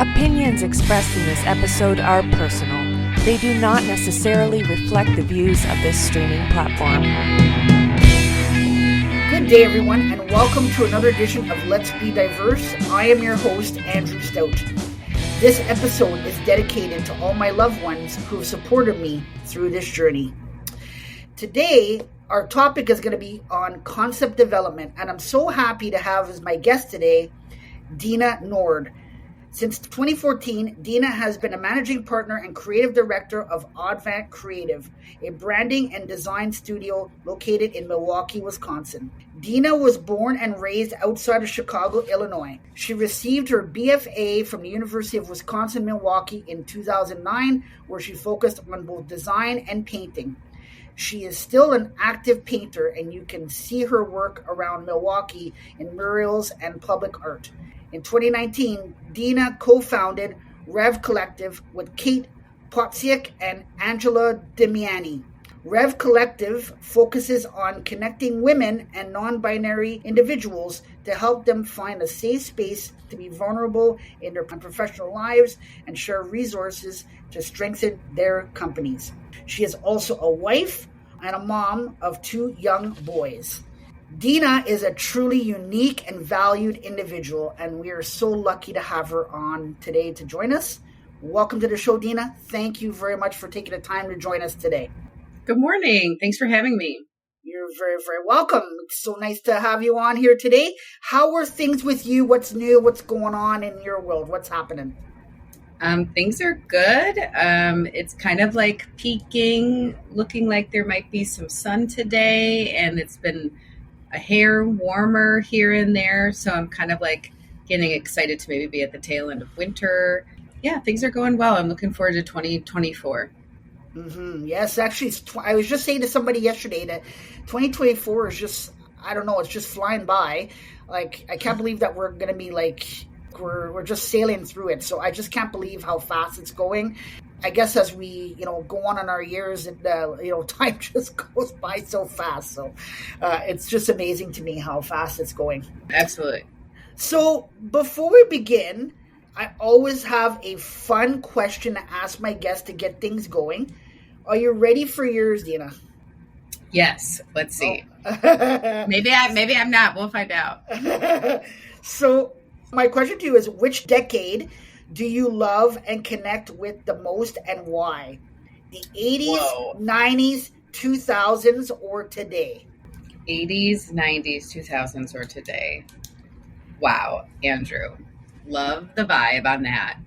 Opinions expressed in this episode are personal. They do not necessarily reflect the views of this streaming platform. Good day, everyone, and welcome to another edition of Let's Be Diverse. I am your host, Andrew Stout. This episode is dedicated to all my loved ones who have supported me through this journey. Today, our topic is going to be on concept development, and I'm so happy to have as my guest today, Dena Nord. Since 2014, Dena has been a managing partner and creative director of Advent Creative, a branding and design studio located in Milwaukee, Wisconsin. Dena was born and raised outside of Chicago, Illinois. She received her BFA from the University of Wisconsin-Milwaukee in 2009, where she focused on both design and painting. She is still an active painter, and you can see her work around Milwaukee in murals and public art. In 2019, Dena co-founded Rev Collective with Kate Potziak and Angela Demiani. Rev Collective focuses on connecting women and non-binary individuals to help them find a safe space to be vulnerable in their professional lives and share resources to strengthen their companies. She is also a wife and a mom of 2 young boys. Dena is a truly unique and valued individual, and we are so lucky to have her on today to join us. Welcome to the show, Dena. Thank you very much for taking the time to join us today. Good morning. Thanks for having me. You're very, very welcome. It's so nice to have you on here today. How are things with you? What's new? What's going on in your world? What's happening? Things are good. It's kind of like peaking, looking like there might be some sun today, and it's been a hair warmer here and there. So I'm kind of like getting excited to maybe be at the tail end of winter. Yeah, things are going well. I'm looking forward to 2024. Yes, actually, I was just saying to somebody yesterday that 2024 is just, I don't know, it's just flying by. Like, I can't believe that we're going to be like, we're just sailing through it. So I just can't believe how fast it's going. I guess as we, go on in our years, and time just goes by so fast. So it's just amazing to me how fast it's going. Absolutely. So before we begin, I always have a fun question to ask my guests to get things going. Are you ready for yours, Dena? Yes. Let's see. Oh. Maybe I'm not. We'll find out. So my question to you is, which decade do you love and connect with the most, and why? The 80s, Whoa. 90s, 2000s, or today? 80s, 90s, 2000s, or today. Wow, Andrew. Love the vibe on that.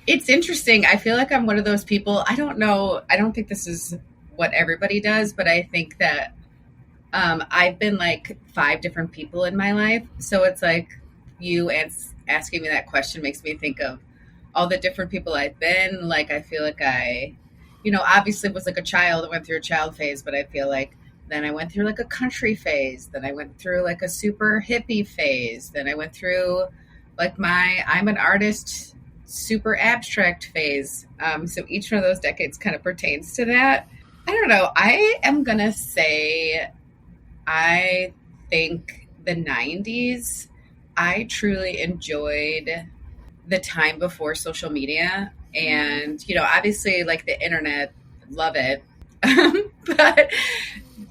It's interesting. I feel like I'm one of those people. I don't know. I don't think this is what everybody does, but I think that I've been like 5 different people in my life. So it's like you asking me that question makes me think of all the different people I've been. Like, I feel like I, obviously was like a child. I went through a child phase, but I feel like then I went through like a country phase. Then I went through like a super hippie phase. Then I went through like I'm an artist, super abstract phase. So each one of those decades kind of pertains to that. I don't know. I am going to say, I think the 90s, I truly enjoyed the time before social media. And, obviously like the internet, love it. But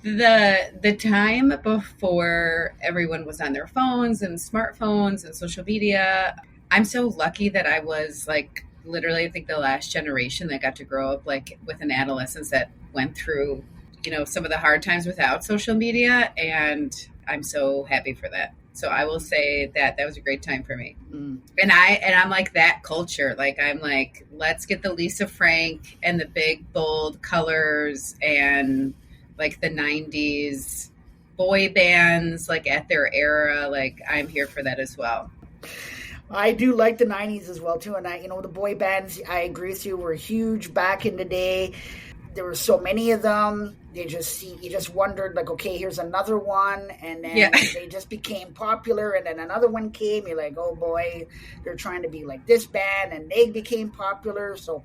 the time before everyone was on their phones and smartphones and social media, I'm so lucky that I was like literally, I think the last generation that got to grow up like with an adolescence that went through, some of the hard times without social media. And I'm so happy for that. So I will say that was a great time for me. And I'm like that culture. Like, I'm like, let's get the Lisa Frank and the big, bold colors and like the 90s boy bands, like at their era. Like, I'm here for that as well. I do like the 90s as well, too. And the boy bands, I agree with you, were huge back in the day. There were so many of them. You just wondered, like, okay, here's another one. And then they just became popular. And then another one came. You're like, oh, boy, they're trying to be like this band. And they became popular. So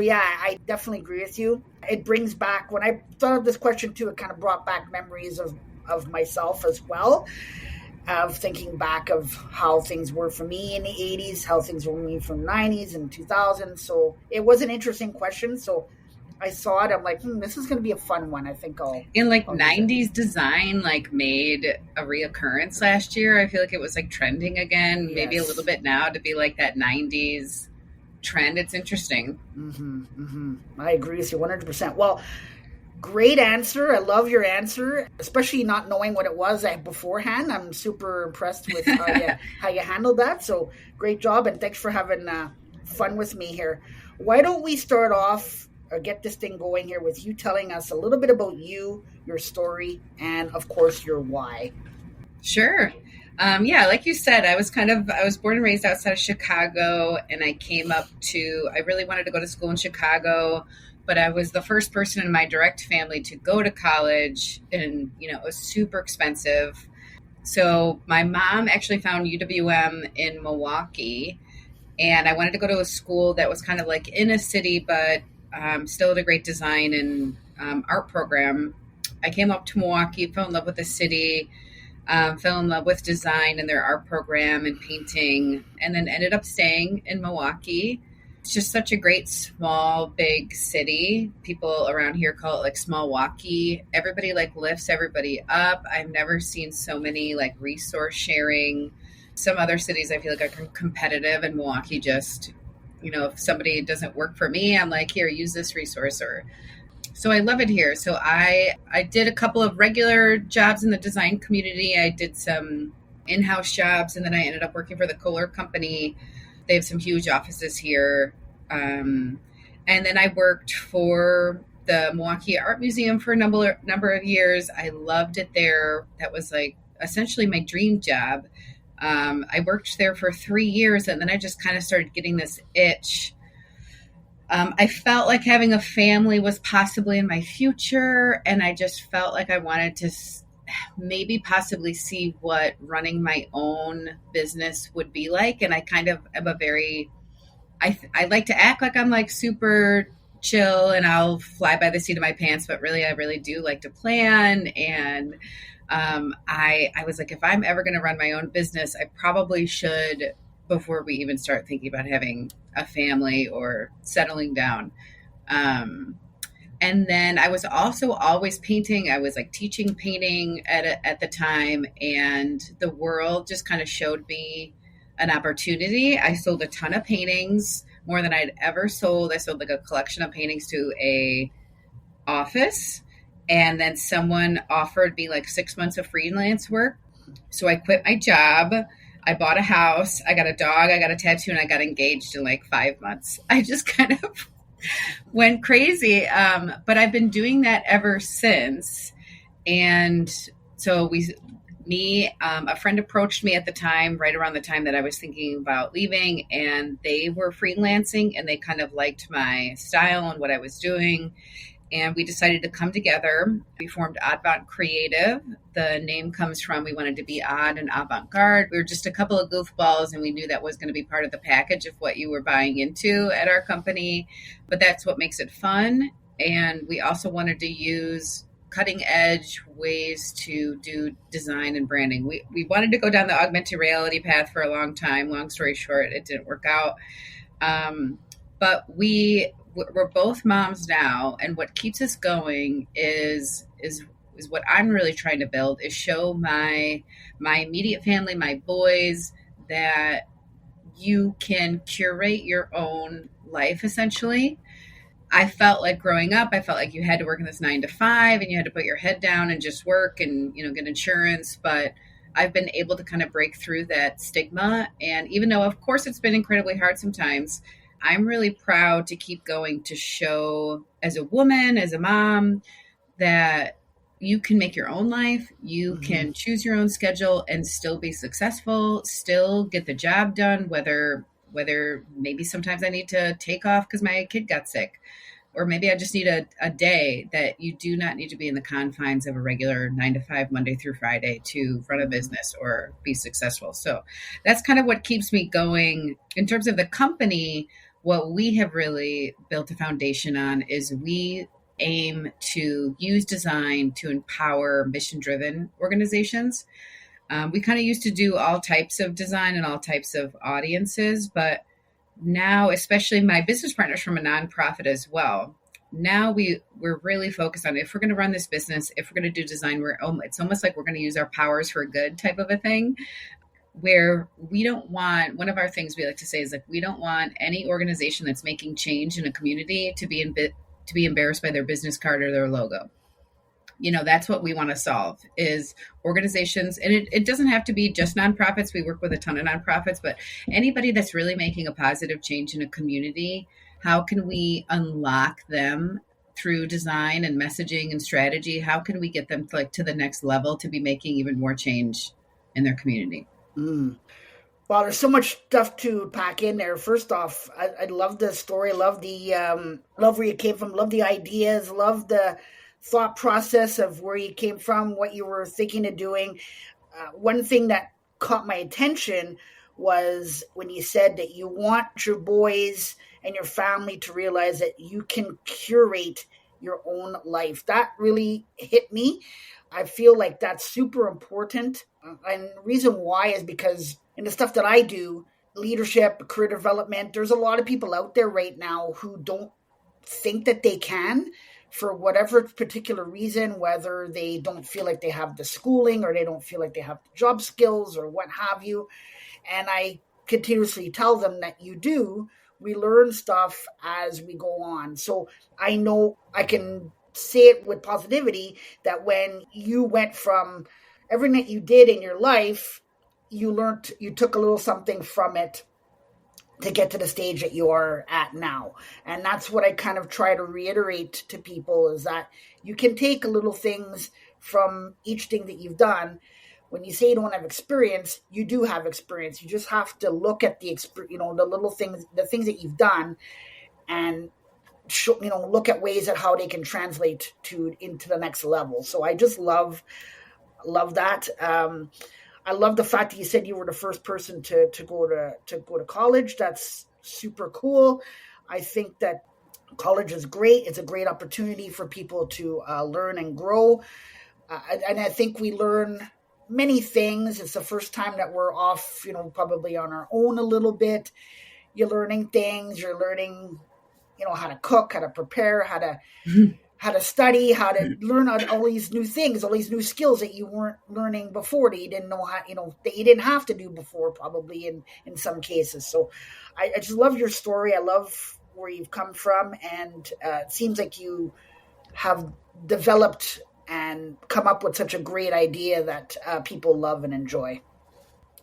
yeah, I definitely agree with you. It brings back, when I thought of this question, too, it kind of brought back memories of myself as well. of thinking back of how things were for me in the 80s, how things were for me from 90s and 2000s. So it was an interesting question. So I saw it. I'm like, this is going to be a fun one. I think in like I'll use it. 90s design like made a reoccurrence last year. I feel like it was like trending again, maybe a Yes. little bit now to be like that 90s trend. It's interesting. I agree with you 100%. Well, great answer. I love your answer, especially not knowing what it was beforehand. I'm super impressed with how you handled that. So great job, and thanks for having fun with me here. Why don't we start off or get this thing going here with you telling us a little bit about you, your story, and of course your why. Sure. Yeah, like you said, I was born and raised outside of Chicago, and I really wanted to go to school in Chicago, but I was the first person in my direct family to go to college, and, it was super expensive. So my mom actually found UWM in Milwaukee, and I wanted to go to a school that was kind of like in a city, but still had a great design and art program. I came up to Milwaukee, fell in love with the city, fell in love with design and their art program and painting, and then ended up staying in Milwaukee. It's just such a great, small, big city. People around here call it like small walkie. Everybody like lifts everybody up. I've never seen so many like resource sharing. Some other cities I feel like are competitive, and Milwaukee just, if somebody doesn't work for me, I'm like, here, use this resource. So I love it here. So I did a couple of regular jobs in the design community. I did some in-house jobs, and then I ended up working for the Kohler Company. They have some huge offices here. And then I worked for the Milwaukee Art Museum for a number of years. I loved it there. That was like essentially my dream job. I worked there for 3 years, and then I just kind of started getting this itch. I felt like having a family was possibly in my future, and I just felt like I wanted to maybe possibly see what running my own business would be like. And I kind of am I like to act like I'm like super chill and I'll fly by the seat of my pants, but really, I really do like to plan. And I was like, if I'm ever going to run my own business, I probably should before we even start thinking about having a family or settling down. And then I was also always painting. I was like teaching painting at the time, and the world just kind of showed me an opportunity. I sold a ton of paintings, more than I'd ever sold. I sold like a collection of paintings to a office, and then someone offered me like 6 months of freelance work. So I quit my job. I bought a house. I got a dog. I got a tattoo, and I got engaged in like 5 months. I just kind of went crazy. But I've been doing that ever since. And so a friend approached me at the time, right around the time that I was thinking about leaving, and they were freelancing, and they kind of liked my style and what I was doing. And we decided to come together. We formed Oddbont Creative. The name comes from, we wanted to be odd and avant-garde. We were just a couple of goofballs, and we knew that was going to be part of the package of what you were buying into at our company. But that's what makes it fun. And we also wanted to use cutting edge ways to do design and branding. We wanted to go down the augmented reality path for a long time. Long story short, it didn't work out. But we're both moms now, and what keeps us going is what I'm really trying to build, is show my immediate family, my boys, that you can curate your own life essentially. I felt like growing up, I felt like you had to work in this 9 to 5 and you had to put your head down and just work and, get insurance. But I've been able to kind of break through that stigma. And even though, of course, it's been incredibly hard sometimes, I'm really proud to keep going, to show as a woman, as a mom, that you can make your own life. You can choose your own schedule and still be successful, still get the job done, whether maybe sometimes I need to take off because my kid got sick, or maybe I just need a day. That you do not need to be in the confines of a regular 9 to 5, Monday through Friday, to run a business or be successful. So that's kind of what keeps me going. In terms of the company, what we have really built a foundation on is we aim to use design to empower mission-driven organizations. We kind of used to do all types of design and all types of audiences, but now, especially my business partners from a nonprofit as well. Now we're really focused on if we're going to run this business, if we're going to do design, it's almost like we're going to use our powers for good type of a thing. Where we don't want, one of our things we like to say is like we don't want any organization that's making change in a community to be embarrassed by their business card or their logo. That's what we want to solve is organizations. And it doesn't have to be just nonprofits. We work with a ton of nonprofits, but anybody that's really making a positive change in a community, how can we unlock them through design and messaging and strategy? How can we get them to the next level to be making even more change in their community? Well, there's so much stuff to pack in there. First off, I love the story, love love where you came from, love the ideas, love the thought process of where you came from, what you were thinking of doing. One thing that caught my attention was when you said that you want your boys and your family to realize that you can curate your own life. That really hit me. I feel like that's super important. And the reason why is because in the stuff that I do, leadership, career development, there's a lot of people out there right now who don't think that they can for whatever particular reason, whether they don't feel like they have the schooling or they don't feel like they have the job skills or what have you. And I continuously tell them that you do. We learn stuff as we go on. So I know I can say it with positivity that when you went from everything that you did in your life, you took a little something from it to get to the stage that you are at now. And that's what I kind of try to reiterate to people is that you can take a little things from each thing that you've done. When you say you don't have experience, you do have experience. You just have to look at the little things, the things that you've done, and look at ways at how they can translate into the next level. So I just love that. I love the fact that you said you were the first person to go to college. That's super cool. I think that college is great. It's a great opportunity for people to learn and grow. And I think we learn many things. It's the first time that we're off, probably on our own a little bit. You're learning things. You're learning, how to cook, how to prepare, how to study, how to learn all these new things, all these new skills that you weren't learning before, that you didn't know how, that you didn't have to do before, probably in some cases. So I just love your story. I love where you've come from. And it seems like you have developed and come up with such a great idea that people love and enjoy.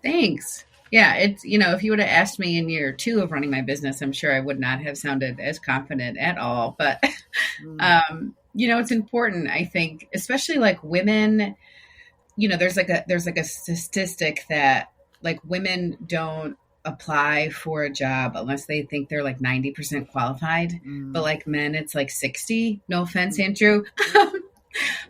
Thanks. Yeah, it's, if you would have asked me in year 2 of running my business, I'm sure I would not have sounded as confident at all. But, it's important, I think, especially like women, there's like a statistic that like women don't apply for a job unless they think they're like 90% qualified. But like men, it's like 60. No offense, Andrew.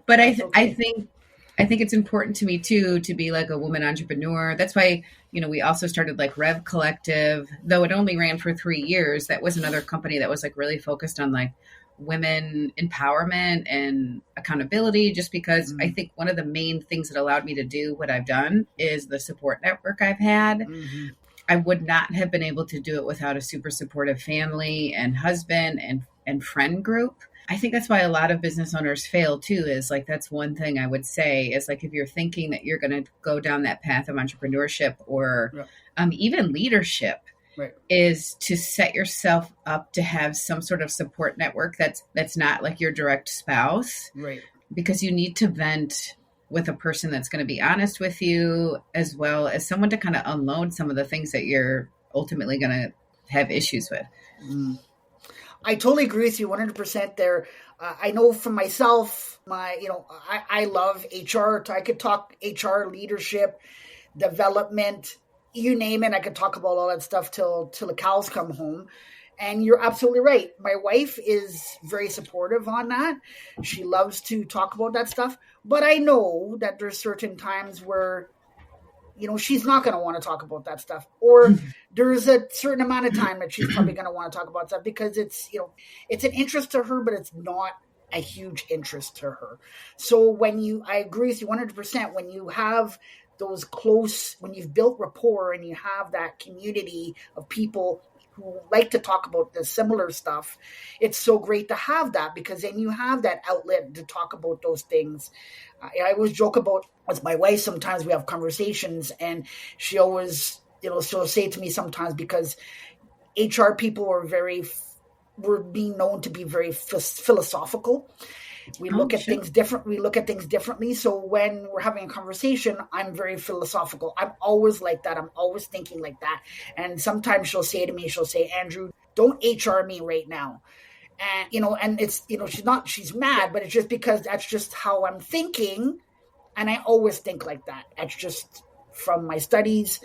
But I think it's important to me too, to be like a woman entrepreneur. That's why, we also started like Rev Collective, though it only ran for 3 years. That was another company that was like really focused on like women empowerment and accountability, just because I think one of the main things that allowed me to do what I've done is the support network I've had. I would not have been able to do it without a super supportive family and husband and friend group. I think that's why a lot of business owners fail too, is like, that's one thing I would say is like, if you're thinking that you're going to go down that path of entrepreneurship or even leadership, right, is to set yourself up to have some sort of support network that's not like your direct spouse, right, because you need to vent with a person that's going to be honest with you, as well as someone to kind of unload some of the things that you're ultimately going to have issues with. I totally agree with you 100% there. I know for myself, I love HR. I could talk HR, leadership, development, you name it. I could talk about all that stuff till the cows come home. And you're absolutely right. My wife is very supportive on that. She loves to talk about that stuff. But I know that there's certain times where she's not going to want to talk about that stuff, or there's a certain amount of time that she's probably going to want to talk about stuff because it's an interest to her, but it's not a huge interest to her. So I agree with you 100%. When you have those close, when you've built rapport and you have that community of people who like to talk about the similar stuff, it's so great to have that, because then you have that outlet to talk about those things. I always joke about with my wife, sometimes we have conversations, and she always, she'll say to me sometimes, because HR people we're being known to be very philosophical. We look at things different. We look at things differently. So when we're having a conversation, I'm very philosophical. I'm always like that. I'm always thinking like that. And sometimes she'll say, Andrew, don't HR me right now. And, and it's, she's mad, but it's just because that's just how I'm thinking. And I always think like that. That's just from my studies.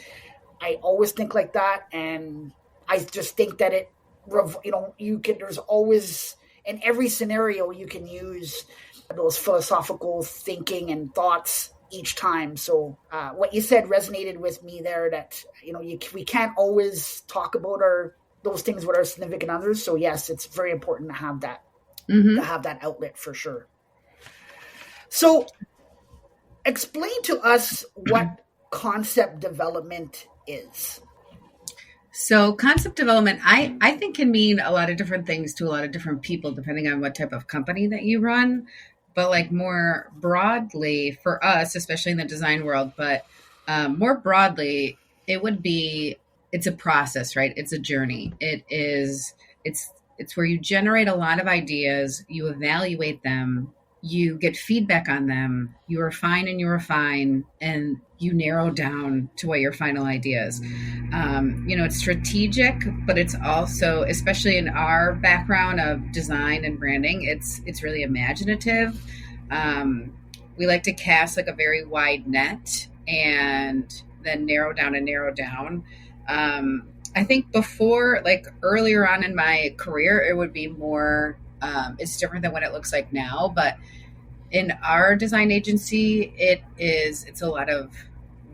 I always think like that. And I just think that there's always, in every scenario, you can use those philosophical thinking and thoughts each time. So what you said resonated with me there, that, we can't always talk about those things with our significant others. So yes, it's very important to have that, to have that outlet for sure. So explain to us what concept development is. So concept development, I think, can mean a lot of different things to a lot of different people, depending on what type of company that you run. But like more broadly for us, especially in the design world, but more broadly, it's a process, right? It's a journey. It's where you generate a lot of ideas, you evaluate them, you get feedback on them, you refine, and you narrow down to what your final idea is. It's strategic, but it's also, especially in our background of design and branding, it's really imaginative. We like to cast like a very wide net and then narrow down. I think before, like earlier on in my career, it would be more, it's different than what it looks like now, but in our design agency, it's a lot of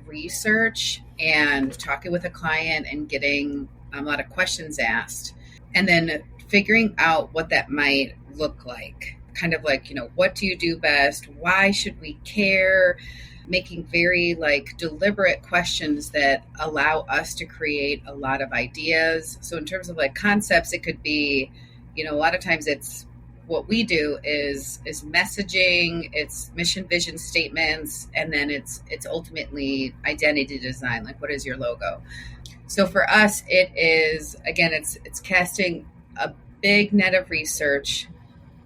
research and talking with a client and getting a lot of questions asked, and then figuring out what that might look like. Kind of like, what do you do best? Why should we care? Making very like deliberate questions that allow us to create a lot of ideas. So in terms of like concepts, it could be, a lot of times it's, what we do is messaging, it's mission, vision statements, and then it's ultimately identity design. Like, what is your logo? So for us, it is, again, it's casting a big net of research,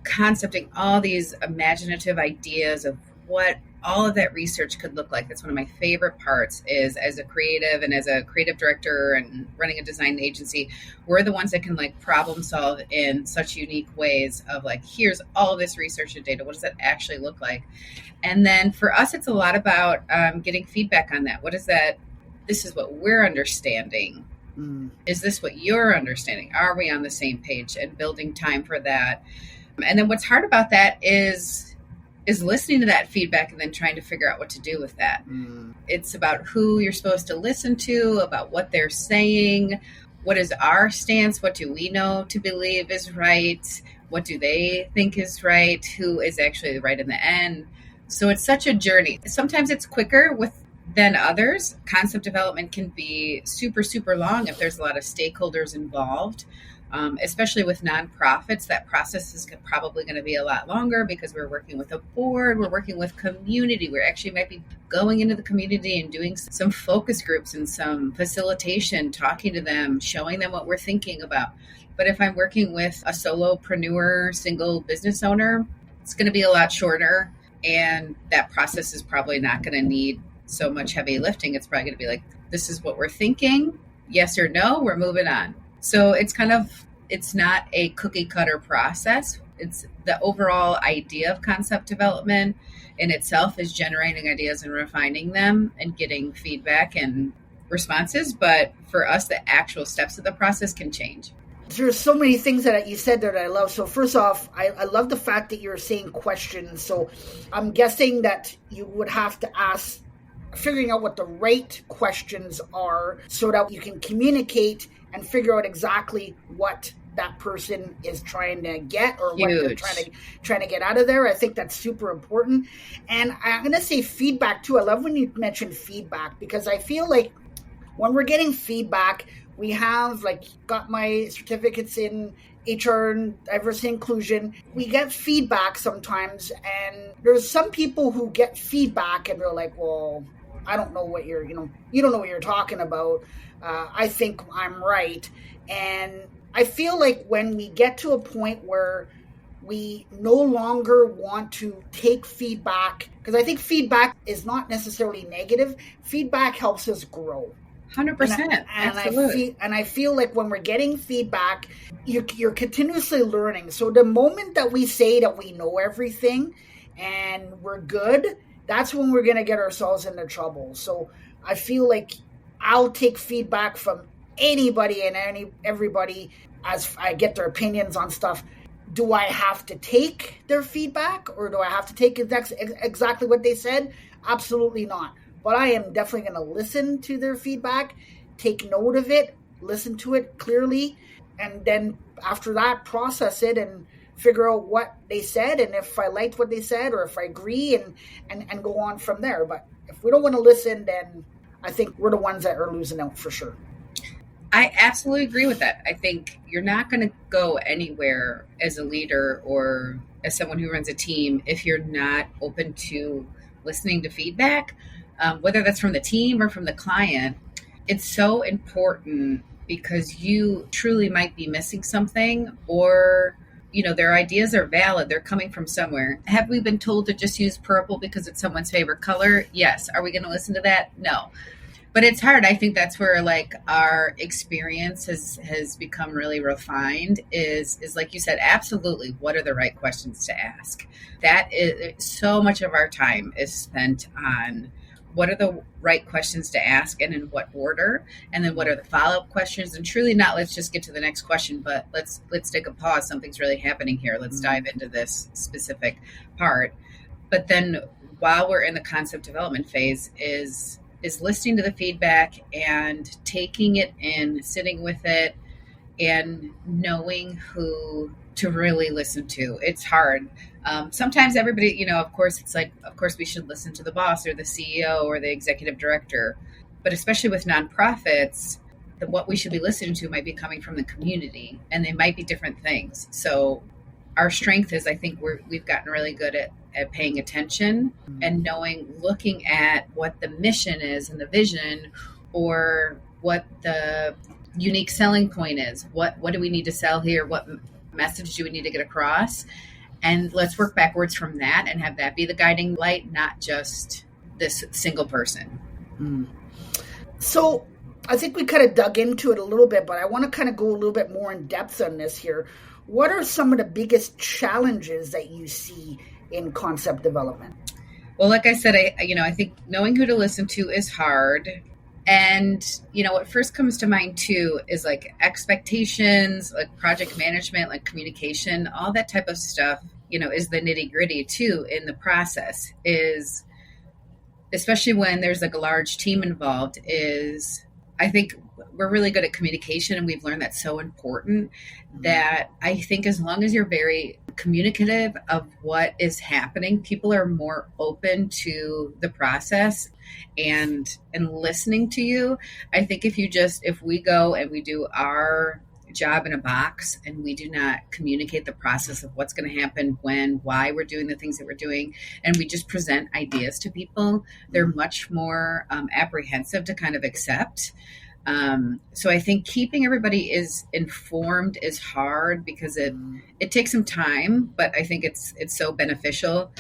concepting all these imaginative ideas of what all of that research could look like. That's one of my favorite parts, is as a creative and as a creative director and running a design agency, we're the ones that can like problem solve in such unique ways of like, here's all this research and data. What does that actually look like? And then for us, it's a lot about getting feedback on that. What is that? This is what we're understanding. Is this what you're understanding? Are we on the same page? And building time for that. And then what's hard about that is listening to that feedback and then trying to figure out what to do with that. It's about who you're supposed to listen to, about what they're saying. What is our stance? What do we know to believe is right? What do they think is right? Who is actually right in the end? So it's such a journey. Sometimes it's quicker than others. Concept development can be super, super long if there's a lot of stakeholders involved. Especially with nonprofits, that process is probably going to be a lot longer because we're working with a board, we're working with community. We actually might be going into the community and doing some focus groups and some facilitation, talking to them, showing them what we're thinking about. But if I'm working with a solopreneur, single business owner, it's going to be a lot shorter. And that process is probably not going to need so much heavy lifting. It's probably going to be like, this is what we're thinking. Yes or no, we're moving on. So it's not a cookie cutter process. It's the overall idea of concept development in itself is generating ideas and refining them and getting feedback and responses. But for us, the actual steps of the process can change. There's so many things that you said there that I love. So first off, I love the fact that you're saying questions. So I'm guessing that you would have to ask, figuring out what the right questions are so that you can communicate and figure out exactly what that person is trying to get, or what they're Huge. trying to get out of there. I think that's super important. And I'm going to say feedback too. I love when you mention feedback, because I feel like when we're getting feedback, we have, like, got my certificates in HR and diversity inclusion. We get feedback sometimes, and there's some people who get feedback and they're like, well, I don't know what you're, you don't know what you're talking about. I think I'm right. And I feel like when we get to a point where we no longer want to take feedback, because I think feedback is not necessarily negative. Feedback helps us grow. 100%. Absolutely. I feel like when we're getting feedback, you're continuously learning. So the moment that we say that we know everything and we're good, that's when we're going to get ourselves into trouble. So I feel like I'll take feedback from anybody and everybody as I get their opinions on stuff. Do I have to take their feedback, or do I have to take exactly what they said? Absolutely not. But I am definitely going to listen to their feedback, take note of it, listen to it clearly, and then after that, process it and figure out what they said, and if I liked what they said, or if I agree, and go on from there. But if we don't want to listen, then I think we're the ones that are losing out for sure. I absolutely agree with that. I think you're not going to go anywhere as a leader or as someone who runs a team if you're not open to listening to feedback, whether that's from the team or from the client. It's so important because you truly might be missing something, or their ideas are valid. They're coming from somewhere. Have we been told to just use purple because it's someone's favorite color? Yes. Are we going to listen to that? No. But it's hard. I think that's where, like, our experience has become really refined is like you said, absolutely. What are the right questions to ask? That is so much of our time is spent on what are the right questions to ask and in what order, and then what are the follow-up questions, and truly not let's just get to the next question, but let's take a pause. Something's really happening here. Let's dive into this specific part. But then while we're in the concept development phase is listening to the feedback and taking it in, sitting with it, and knowing who to really listen to. It's hard. Sometimes everybody, of course, it's like, of course, we should listen to the boss or the CEO or the executive director. But especially with nonprofits, what we should be listening to might be coming from the community, and they might be different things. So our strength is, I think we've gotten really good at paying attention and knowing, looking at what the mission is and the vision, or what the unique selling point is. What do we need to sell here? What message do we need to get across? And let's work backwards from that and have that be the guiding light, not just this single person. So I think we kind of dug into it a little bit, but I want to kind of go a little bit more in depth on this here. What are some of the biggest challenges that you see in concept development? Well, like I said, I think knowing who to listen to is hard. And, what first comes to mind too is like expectations, like project management, like communication, all that type of stuff, is the nitty gritty too in the process, is especially when there's like a large team involved. Is I think we're really good at communication, and we've learned that's so important, that I think as long as you're very communicative of what is happening, people are more open to the process and listening to you. I think if we go and we do our job in a box and we do not communicate the process of what's going to happen, when, why we're doing the things that we're doing, and we just present ideas to people, they're much more apprehensive to kind of accept. So I think keeping everybody is informed is hard, because it takes some time, but I think it's so beneficial.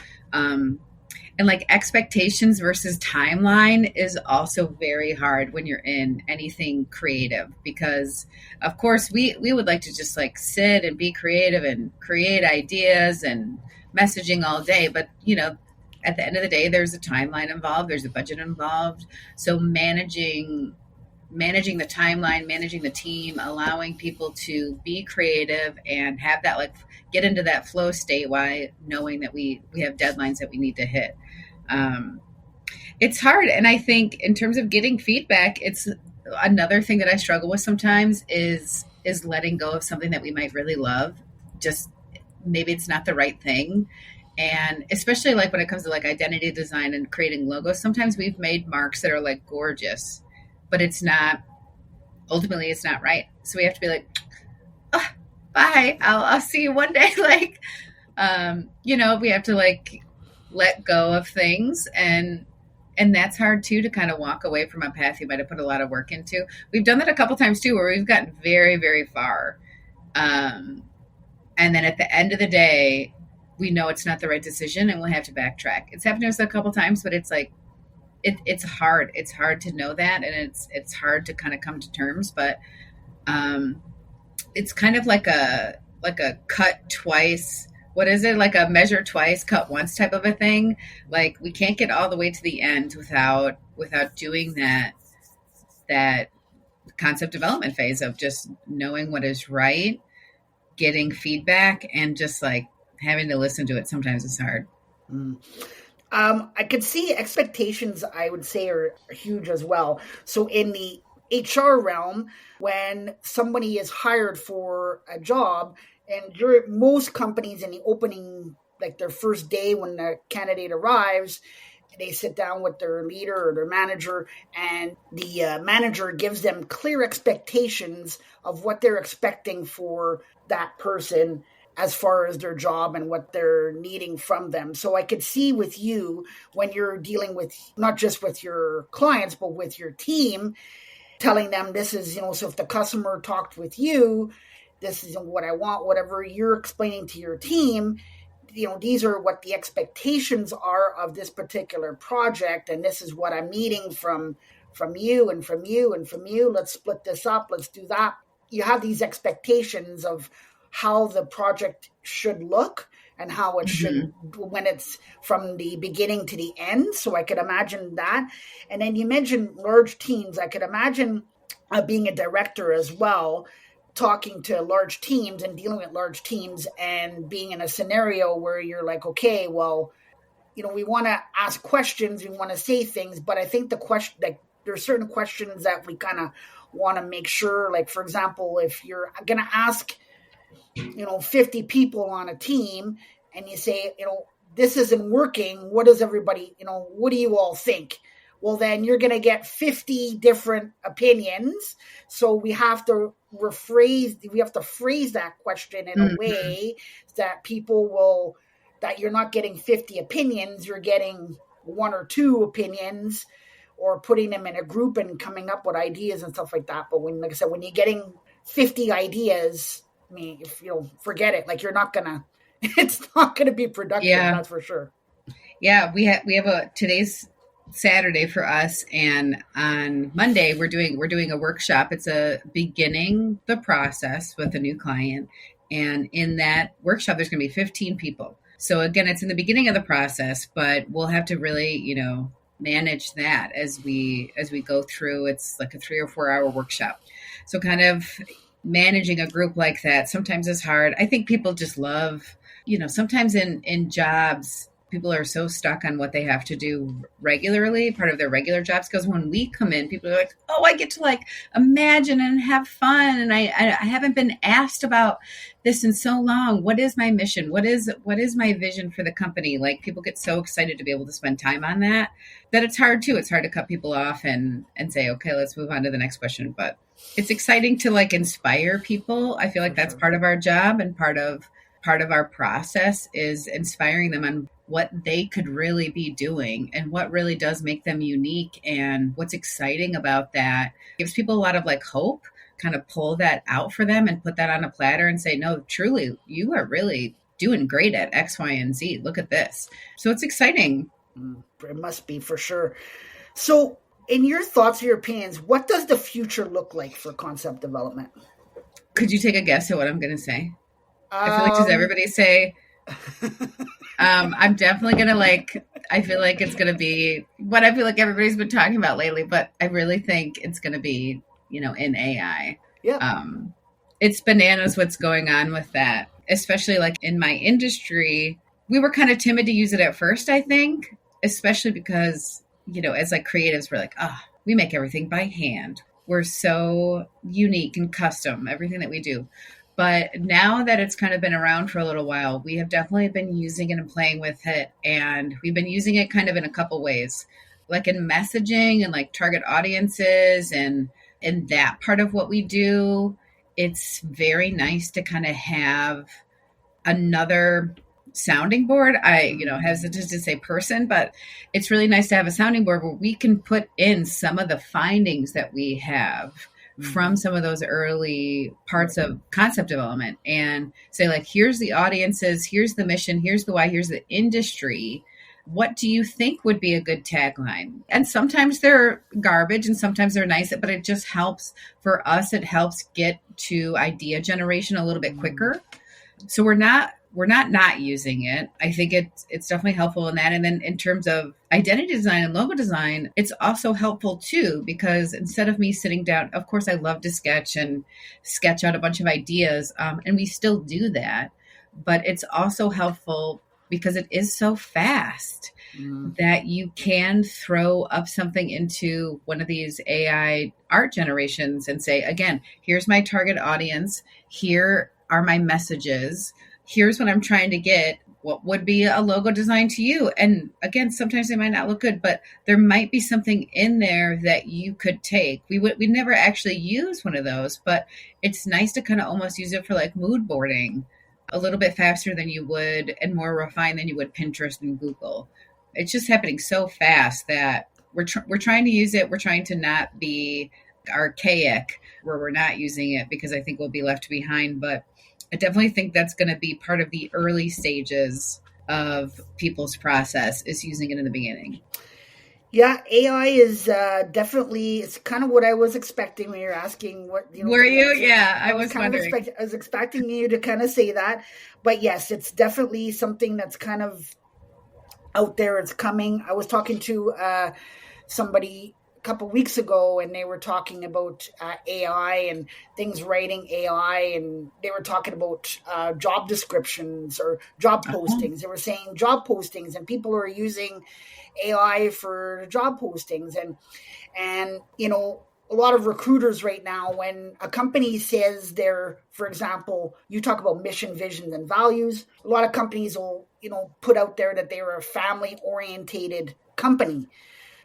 And like expectations versus timeline is also very hard when you're in anything creative, because of course we would like to just like sit and be creative and create ideas and messaging all day. But, at the end of the day, there's a timeline involved, there's a budget involved. So managing the timeline, managing the team, allowing people to be creative and have that, like, get into that flow state while knowing that we have deadlines that we need to hit. It's hard. And I think in terms of getting feedback, it's another thing that I struggle with sometimes is is letting go of something that we might really love. Just maybe it's not the right thing. And especially like when it comes to like identity design and creating logos, sometimes we've made marks that are like gorgeous, but it's not, ultimately it's not right. So we have to be like, oh, bye. I'll see you one day. Like, we have to like let go of things, and that's hard too, to kind of walk away from a path you might have put a lot of work into. We've done that a couple times too, where we've gotten very, very far. And then at the end of the day, we know it's not the right decision and we'll have to backtrack. It's happened to us a couple times, but it's like, it's hard. It's hard to know that. And it's hard to kind of come to terms, but, it's kind of like a cut twice. What is it? Like a measure twice, cut once type of a thing. Like we can't get all the way to the end without doing that concept development phase of just knowing what is right, getting feedback, and just like having to listen to it. Sometimes it's hard. I could see expectations, I would say, are huge as well. So in the HR realm, when somebody is hired for a job, and most companies in the opening, like their first day when the candidate arrives, they sit down with their leader or their manager, and the manager gives them clear expectations of what they're expecting for that person as far as their job and what they're needing from them. So I could see with you, when you're dealing with not just with your clients, but with your team, telling them this is, so if the customer talked with you, this is what I want, whatever you're explaining to your team, these are what the expectations are of this particular project. And this is what I'm needing from you and from you and from you. Let's split this up. Let's do that. You have these expectations of how the project should look and how it should, when it's from the beginning to the end. So I could imagine that. And then you mentioned large teams. I could imagine being a director as well, talking to large teams and dealing with large teams and being in a scenario where you're like, okay, well, we want to ask questions, we want to say things, but I think the question, like there are certain questions that we kind of want to make sure, like, for example, if you're going to ask 50 people on a team and you say, this isn't working, what does everybody, what do you all think? Well, then you're going to get 50 different opinions. So we have to phrase that question in a way that that you're not getting 50 opinions, you're getting one or two opinions, or putting them in a group and coming up with ideas and stuff like that. But like I said, when you're getting 50 ideas, I mean, if forget it, like it's not gonna be productive. Yeah. That's for sure. Yeah, we have today's Saturday for us, and on Monday we're doing a workshop. It's a beginning the process with a new client, and in that workshop there's going to be 15 people. So again, it's in the beginning of the process, but we'll have to really manage that as we go through. It's like a 3 or 4 hour workshop. So kind of managing a group like that sometimes is hard. I think people just love, sometimes in jobs, people are so stuck on what they have to do regularly, part of their regular jobs. Because when we come in, people are like, oh, I get to like imagine and have fun. And I haven't been asked about this in so long. What is my mission? What is my vision for the company? Like people get so excited to be able to spend time on that it's hard too. It's hard to cut people off and say, okay, let's move on to the next question. But it's exciting to like inspire people. I feel like that's part of our job, and part of our process is inspiring them on what they could really be doing and what really does make them unique and what's exciting about that. It gives people a lot of like hope, kind of pull that out for them and put that on a platter and say, no, truly, you are really doing great at X, Y, and Z. Look at this. So it's exciting. It must be, for sure. So in your thoughts or your opinions, what does the future look like for concept development? Could you take a guess at what I'm going to say? I feel like, does everybody say, I'm definitely going to I feel like it's going to be what I feel like everybody's been talking about lately, but I really think it's going to be, in AI. Yeah. It's bananas what's going on with that, especially like in my industry. We were kind of timid to use it at first, I think, especially because, as like creatives, we're like, we make everything by hand. We're so unique and custom, everything that we do. But now that it's kind of been around for a little while, we have definitely been using it and playing with it. And we've been using it kind of in a couple ways, like in messaging and like target audiences and in that part of what we do. It's very nice to kind of have another sounding board. Hesitant to say person, but it's really nice to have a sounding board where we can put in some of the findings that we have from some of those early parts of concept development and say, like, here's the audiences, here's the mission, here's the why, here's the industry. What do you think would be a good tagline? And sometimes they're garbage and sometimes they're nice, but it just helps for us. It helps get to idea generation a little bit quicker. So we're not using it. I think it's definitely helpful in that. And then in terms of identity design and logo design, it's also helpful too, because instead of me sitting down, of course I love to sketch out a bunch of ideas. And we still do that, but it's also helpful because it is so fast that you can throw up something into one of these AI art generations and say, again, here's my target audience. Here are my messages. Here's what I'm trying to get. What would be a logo design to you? And again, sometimes they might not look good, but there might be something in there that you could take. We never actually use one of those, but it's nice to kind of almost use it for like mood boarding a little bit faster than you would and more refined than you would Pinterest and Google. It's just happening so fast that we're trying to use it. We're trying to not be archaic where we're not using it because I think we'll be left behind. But I definitely think that's going to be part of the early stages of people's process is using it in the beginning. Yeah, AI is definitely, it's kind of what I was expecting when you're asking what, Were you? Yeah, I was kind wondering. I was expecting you to kind of say that. But yes, it's definitely something that's kind of out there. It's coming. I was talking to somebody a couple weeks ago and they were talking about AI and things writing AI, and they were talking about job descriptions or job postings. They were saying job postings and people are using AI for job postings, and a lot of recruiters right now, when a company says they're, for example, you talk about mission, vision, and values, a lot of companies will put out there that they are a family orientated company.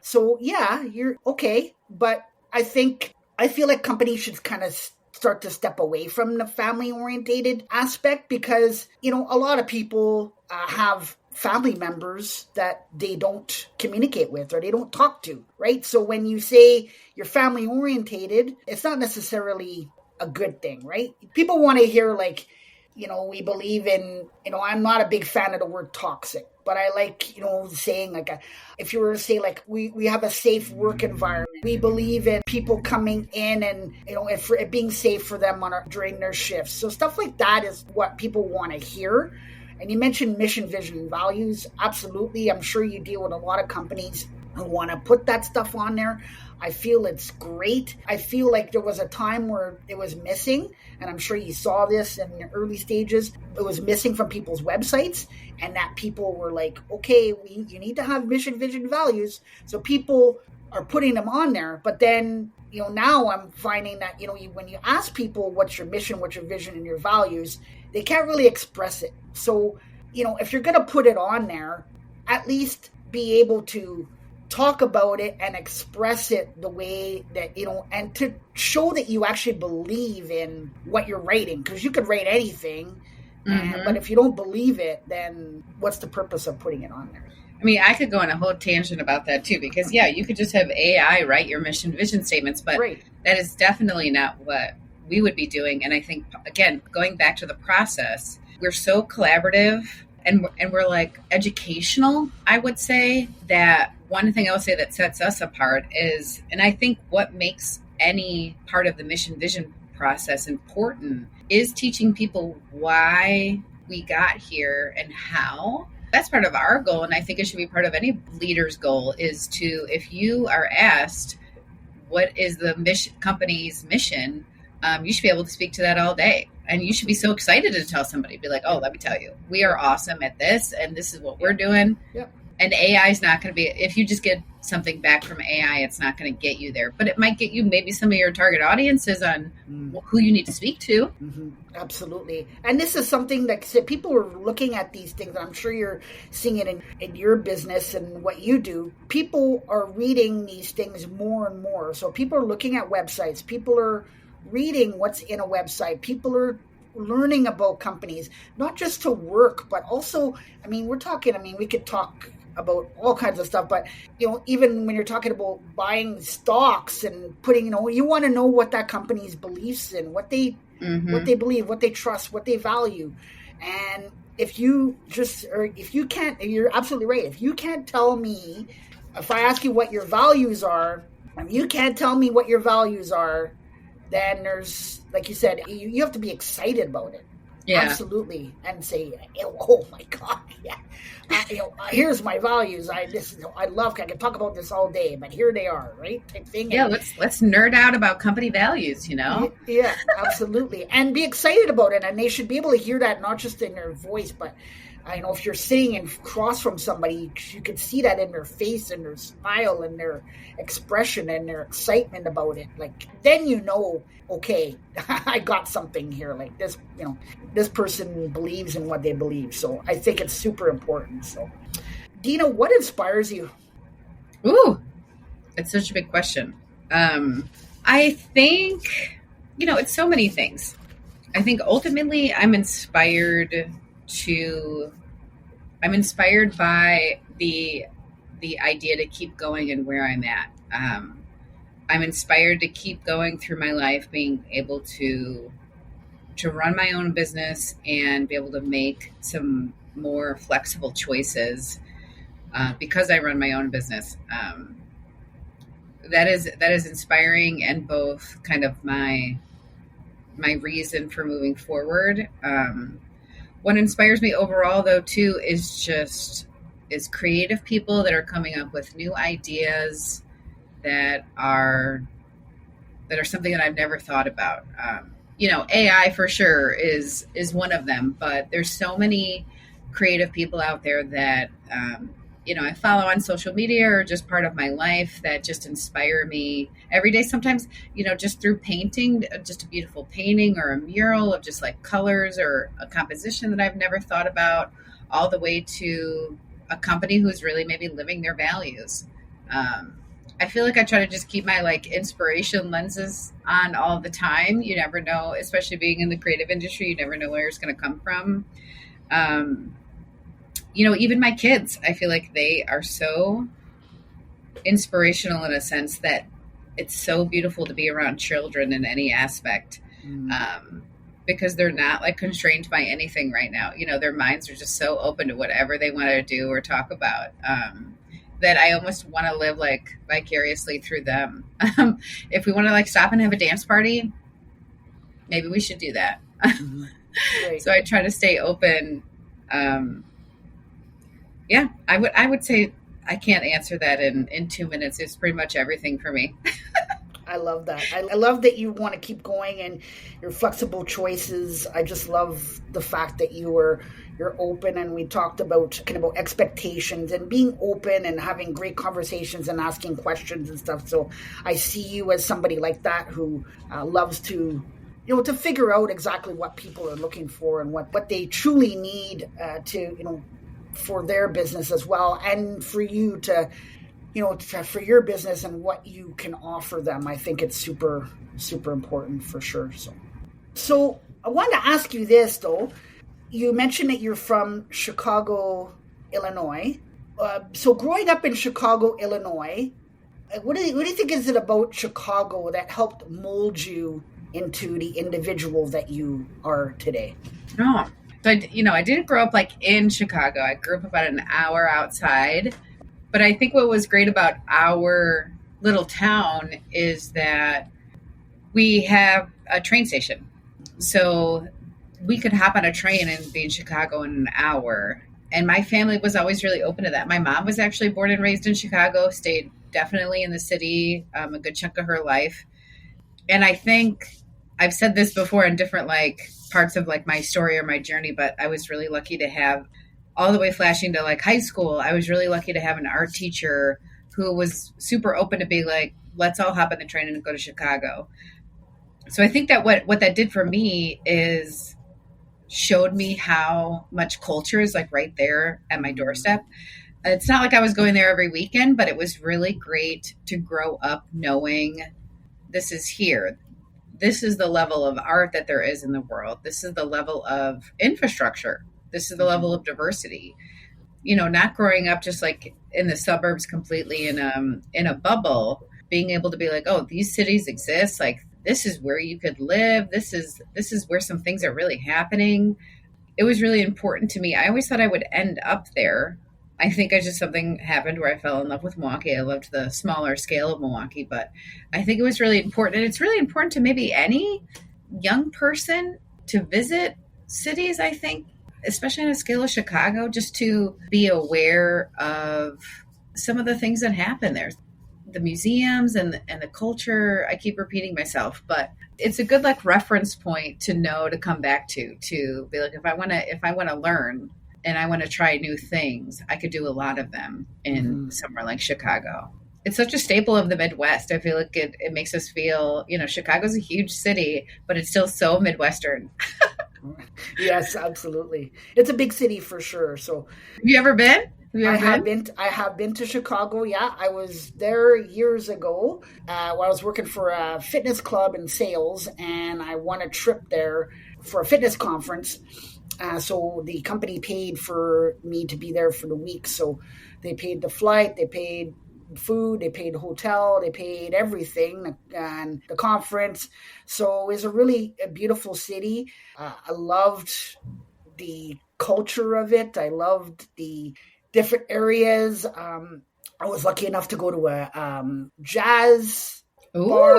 So yeah, you're okay, but I feel like companies should kind of start to step away from the family orientated aspect, because a lot of people have family members that they don't communicate with or they don't talk to, right? So when you say you're family orientated, it's not necessarily a good thing, right? People want to hear like, we believe in, I'm not a big fan of the word toxic, but I like, saying like, if you were to say like, we have a safe work environment. We believe in people coming in and, it being safe for them during their shifts. So stuff like that is what people want to hear. And you mentioned mission, vision, and values. Absolutely. I'm sure you deal with a lot of companies who want to put that stuff on there. I feel it's great. I feel like there was a time where it was missing, and I'm sure you saw this in the early stages. It was missing from people's websites, and that people were like, okay, you need to have mission, vision, values. So people are putting them on there. But then, now I'm finding that, when you ask people what's your mission, what's your vision, and your values, they can't really express it. So, if you're going to put it on there, at least be able to talk about it and express it the way that, and to show that you actually believe in what you're writing, because you could write anything, but if you don't believe it, then what's the purpose of putting it on there? I mean, I could go on a whole tangent about that too, because you could just have AI write your mission vision statements, but that is definitely not what we would be doing. And I think, again, going back to the process, we're so collaborative and we're like educational, I would say, that one thing I would say that sets us apart is, and I think what makes any part of the mission vision process important is teaching people why we got here and how. That's part of our goal. And I think it should be part of any leader's goal is to, if you are asked, what is the company's mission? You should be able to speak to that all day. And you should be so excited to tell somebody, be like, oh, let me tell you, we are awesome at this. And this is what we're doing. Yep. And AI is not going to be, if you just get something back from AI, it's not going to get you there, but it might get you maybe some of your target audiences on who you need to speak to. Mm-hmm. Absolutely. And this is something that people are looking at these things. I'm sure you're seeing it in your business and what you do. People are reading these things more and more. So people are looking at websites. People are reading what's in a website. People are learning about companies, not just to work, but also, we could talk about all kinds of stuff, but even when you're talking about buying stocks and putting, you want to know what that company's beliefs in, what they believe, what they trust, what they value. And if you can't, you're absolutely right. If you can't tell me, if I ask you what your values are, if you can't tell me what your values are, then there's, like you said, you have to be excited about it. Yeah. Absolutely. And say, oh my God, yeah. Here's my values. I love, I can talk about this all day, but here they are, right? Type thing. Yeah, let's nerd out about company values, Yeah, absolutely. And be excited about it. And they should be able to hear that, not just in their voice, but if you're sitting across from somebody, you could see that in their face and their smile and their expression and their excitement about it. Like, then okay, I got something here. Like this, this person believes in what they believe. So I think it's super important. So, Dena, what inspires you? Ooh, it's such a big question. I think, it's so many things. I think ultimately I'm inspired by the idea to keep going and where I'm at. I'm inspired to keep going through my life, being able to run my own business and be able to make some more flexible choices because I run my own business. That is inspiring, and both kind of my reason for moving forward. What inspires me overall, though, too, is creative people that are coming up with new ideas that are something that I've never thought about. AI for sure is one of them, but there's so many creative people out there that I follow on social media or just part of my life that just inspire me every day. Sometimes, just through painting, just a beautiful painting or a mural of just like colors or a composition that I've never thought about, all the way to a company who's really maybe living their values. I feel like I try to just keep my inspiration lenses on all the time. You never know, especially being in the creative industry, you never know where it's going to come from. Even my kids, I feel like they are so inspirational in a sense that it's so beautiful to be around children in any aspect, because they're not constrained by anything right now. Their minds are just so open to whatever they want to do or talk about, that I almost want to live vicariously through them. If we want to stop and have a dance party, maybe we should do that. Mm-hmm. Right. So I try to stay open. Yeah, I would say I can't answer that in 2 minutes. It's pretty much everything for me. I love that. I love that you want to keep going and your flexible choices. I just love the fact that you're open, and we talked about expectations and being open and having great conversations and asking questions and stuff. So I see you as somebody like that who loves to to figure out exactly what people are looking for and what they truly need for their business as well, and for you to for your business and what you can offer them. I think it's super, super important for sure. So I wanted to ask you this, though. You mentioned that you're from Chicago, Illinois. So growing up in Chicago, Illinois, what do you think is it about Chicago that helped mold you into the individual that you are today? Oh, so I didn't grow up in Chicago. I grew up about an hour outside. But I think what was great about our little town is that we have a train station. So we could hop on a train and be in Chicago in an hour. And my family was always really open to that. My mom was actually born and raised in Chicago, stayed definitely in the city a good chunk of her life. And I think I've said this before in different parts of my story or my journey, but I was really lucky to have all the way flashing to like high school, I was really lucky to have an art teacher who was super open to be like, let's all hop on the train and go to Chicago. So I think that what that did for me is showed me how much culture is like right there at my doorstep. It's not like I was going there every weekend, but it was really great to grow up knowing this is here. This is the level of art that there is in the world. This is the level of infrastructure. This is the level of diversity. You know, not growing up just like in the suburbs completely in a bubble, being able to be like, oh, these cities exist. Like this is where you could live. This is where some things are really happening. It was really important to me. I always thought I would end up there. I think I just something happened where I fell in love with Milwaukee. I loved the smaller scale of Milwaukee, but I think it was really important. And it's really important to maybe any young person to visit cities, I think, especially on a scale of Chicago, just to be aware of some of the things that happen there. The museums and the culture. I keep repeating myself, but it's a good like reference point to know to come back to be like, if I want to learn and I want to try new things, I could do a lot of them in somewhere like Chicago. It's such a staple of the Midwest. I feel like it makes us feel, you know, Chicago's a huge city, but it's still so Midwestern. Yes, absolutely. It's a big city for sure. So Have you ever been? I have been to Chicago. Yeah, I was there years ago while I was working for a fitness club in sales, and I won a trip there for a fitness conference. So the company paid for me to be there for the week. So they paid the flight, they paid food, they paid the hotel, they paid everything, and the conference. So it was a beautiful city. I loved the culture of it. I loved the different areas. I was lucky enough to go to a jazz bar,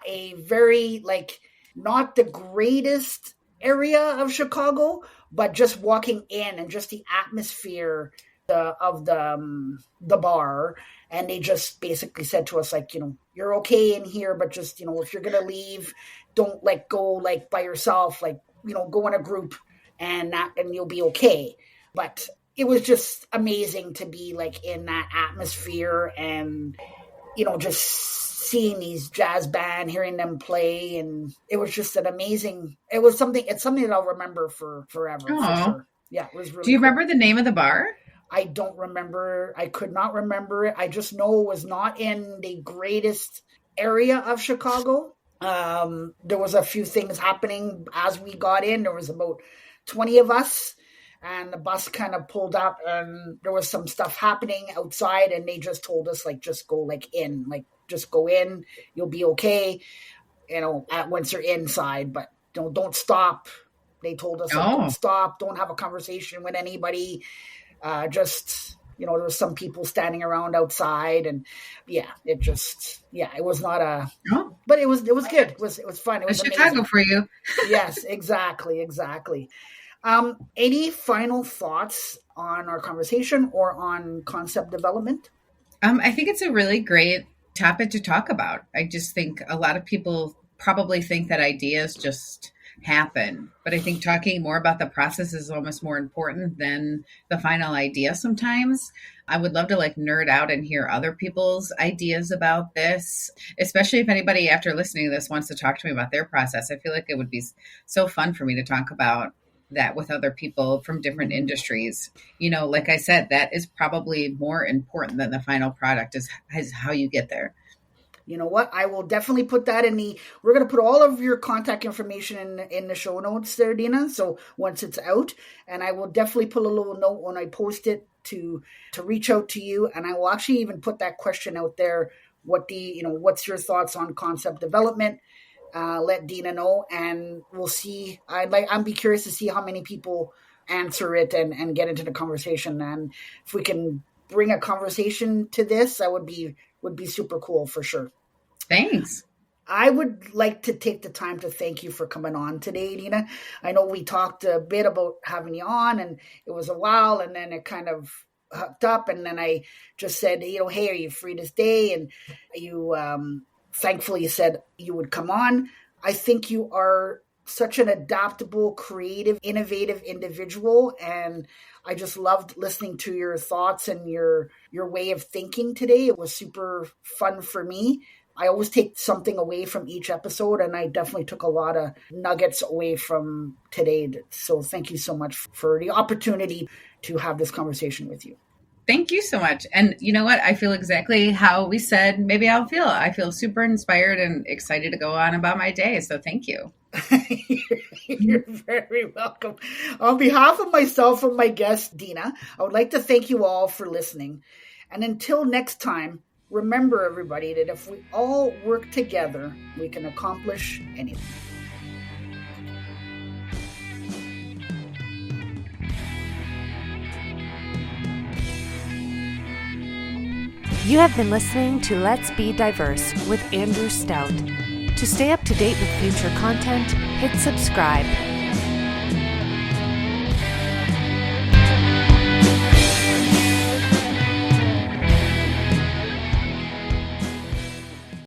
a very like not the greatest area of Chicago, but just walking in and just the atmosphere of the bar. And they just basically said to us, like, you know, you're okay in here, but just, you know, if you're gonna leave, don't like go like by yourself, like, you know, go in a group and you'll be okay. But it was just amazing to be like in that atmosphere and, you know, just seeing these jazz band, hearing them play. And it was just it's something that I'll remember for forever. For sure. Yeah. It was really Do you remember the name of the bar? I don't remember. I could not remember it. I just know it was not in the greatest area of Chicago. There was a few things happening as we got in. There was about 20 of us, and the bus kind of pulled up, and there was some stuff happening outside, and they just told us, like, just go like in, like just go in, you'll be okay, you know, once you're inside, but don't stop. They told us, like, don't stop, don't have a conversation with anybody. Just, you know, there was some people standing around outside, and it was not but it was good. It was fun. It was Chicago amazing. For you. Yes, exactly. Any final thoughts on our conversation or on concept development? I think it's a really great topic to talk about. I just think a lot of people probably think that ideas just happen, but I think talking more about the process is almost more important than the final idea sometimes. I would love to like nerd out and hear other people's ideas about this, especially if anybody after listening to this wants to talk to me about their process. I feel like it would be so fun for me to talk about that with other people from different industries. You know, like I said, that is probably more important than the final product is how you get there. You know what? I will definitely put that we're going to put all of your contact information in the show notes there, Dena. So once it's out, and I will definitely put a little note when I post it to reach out to you. And I will actually even put that question out there. What's your thoughts on concept development? Let Dena know, and we'll see. I'd be curious to see how many people answer it and get into the conversation. And if we can bring a conversation to this, that would be super cool for sure. Thanks. I would like to take the time to thank you for coming on today, Dena. I know we talked a bit about having you on, and it was a while, and then it kind of hooked up, and then I just said, you know, hey, are you free this day? And you thankfully said you would come on. I think you are such an adaptable, creative, innovative individual, and I just loved listening to your thoughts and your way of thinking today. It was super fun for me. I always take something away from each episode, and I definitely took a lot of nuggets away from today. So thank you so much for the opportunity to have this conversation with you. Thank you so much. And you know what? I feel exactly how we said maybe I'll feel. I feel super inspired and excited to go on about my day. So thank you. You're very welcome. On behalf of myself and my guest, Dena, I would like to thank you all for listening. And until next time, remember, everybody, that if we all work together, we can accomplish anything. You have been listening to Let's Be Diverse with Andrew Stout. To stay up to date with future content, hit subscribe.